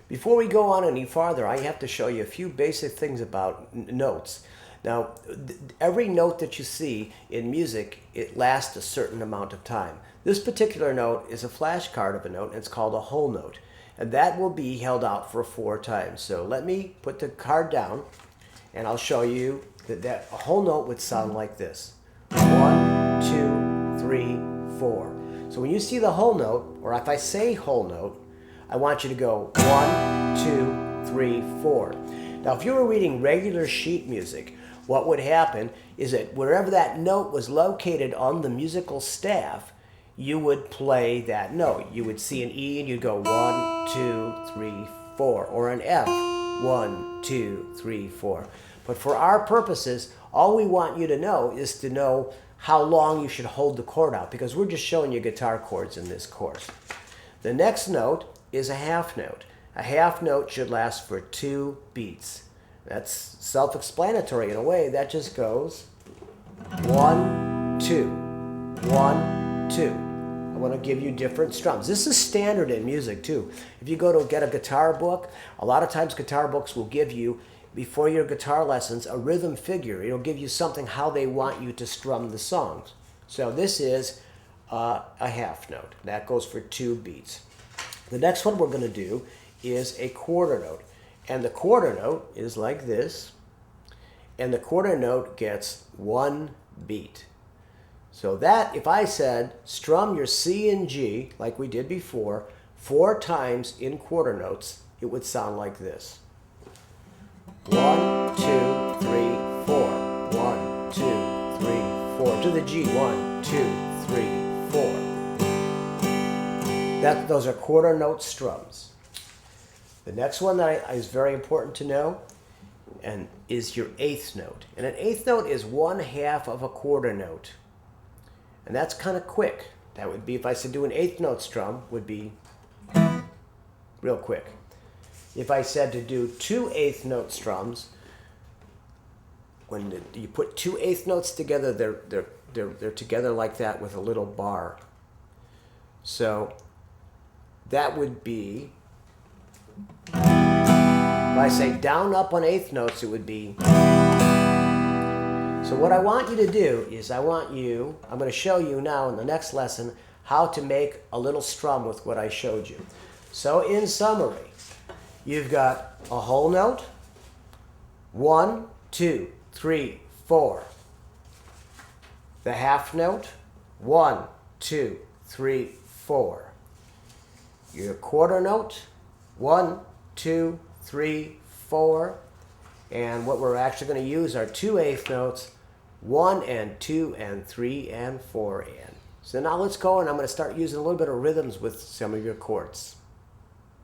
Before we go on any farther, I have to show you a few basic things about notes. Now, every note that you see in music, it lasts a certain amount of time. This particular note is a flashcard of a note, and it's called a whole note. And that will be held out for 4 times. So let me put the card down, and I'll show you that a whole note would sound like this. 1, 2, 3, 4. So when you see the whole note, or if I say whole note, I want you to go 1, 2, 3, 4. Now, if you were reading regular sheet music, what would happen is that wherever that note was located on the musical staff, you would play that note. You would see an E and you'd go 1, 2, 3, 4, or an F, 1, 2, 3, 4. But for our purposes, all we want you to know is to know how long you should hold the chord out, because we're just showing you guitar chords in this course. The next note is a half note. A half note should last for 2 beats. That's self-explanatory in a way. That just goes 1, 2, 1, 2. I want to give you different strums. This is standard in music too. If you go to get a guitar book, a lot of times guitar books will give you, before your guitar lessons, a rhythm figure. It'll give you something how they want you to strum the songs. So this is a half note. That goes for 2 beats. The next one we're going to do is a quarter note. And the quarter note is like this. And the quarter note gets 1 beat. So that, if I said strum your C and G, like we did before, 4 times in quarter notes, it would sound like this. 1, 2, 3, 4. 1, 2, 3, 4. To the G. 1, 2, 3, 4. Those are quarter note strums. The next one that is very important to know is your eighth note. And an eighth note is 1/2 of a quarter note. And that's kind of quick. That would be, if I said do an eighth note strum, would be real quick. If I said to do 2 eighth note strums, when you put 2 eighth notes together, they're together like that with a little bar. So that would be, if I say down up on eighth notes, it would be. So what I want you to do is I'm going to show you now in the next lesson how to make a little strum with what I showed you. So in summary, you've got a whole note, 1, 2, 3, 4. The half note, 1, 2, 3, 4. Your quarter note, 1, 2, 3, 4. And what we're actually going to use are 2 eighth notes, 1 and 2 and 3 and 4 and. So now let's go, and I'm going to start using a little bit of rhythms with some of your chords.